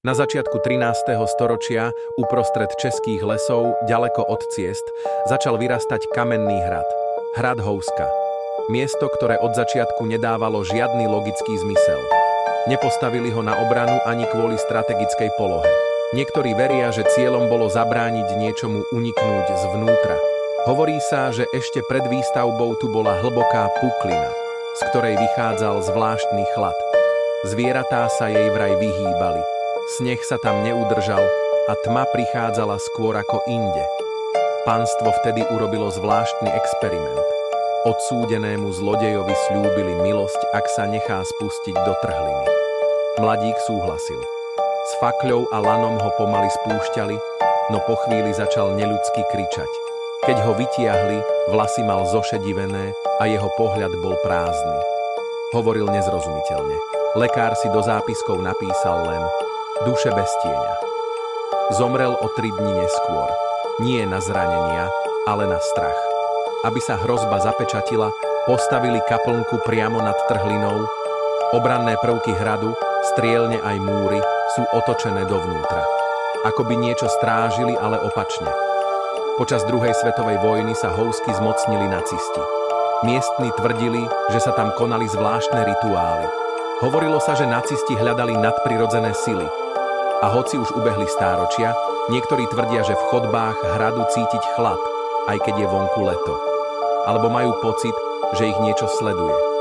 Na začiatku 13. storočia, uprostred českých lesov, ďaleko od ciest, začal vyrastať kamenný hrad. Hrad Houska. Miesto, ktoré od začiatku nedávalo žiadny logický zmysel. Nepostavili ho na obranu ani kvôli strategickej polohe. Niektorí veria, že cieľom bolo zabrániť niečomu uniknúť zvnútra. Hovorí sa, že ešte pred výstavbou tu bola hlboká puklina, z ktorej vychádzal zvláštny chlad. Zvieratá sa jej vraj vyhýbali. Sneh sa tam neudržal a tma prichádzala skôr ako inde. Panstvo vtedy urobilo zvláštny experiment. Odsúdenému zlodejovi sľúbili milosť, ak sa nechá spustiť do trhliny. Mladík súhlasil. S fakľou a lanom ho pomaly spúšťali, no po chvíli začal neľudsky kričať. Keď ho vytiahli, vlasy mal zošedivené a jeho pohľad bol prázdny. Hovoril nezrozumiteľne. Lekár si do zápiskov napísal len duše bez tieňa. Zomrel o 3 dni neskôr. Nie na zranenia, ale na strach. Aby sa hrozba zapečatila, postavili kaplnku priamo nad trhlinou. Obranné prvky hradu, strielne aj múry, sú otočené dovnútra. Ako by niečo strážili, ale opačne. Počas druhej svetovej vojny sa Housky zmocnili nacisti. Miestni tvrdili, že sa tam konali zvláštne rituály. Hovorilo sa, že nacisti hľadali nadprirodzené sily. A hoci už ubehli stáročia, niektorí tvrdia, že v chodbách hradu cítiť chlad, aj keď je vonku leto. Alebo majú pocit, že ich niečo sleduje.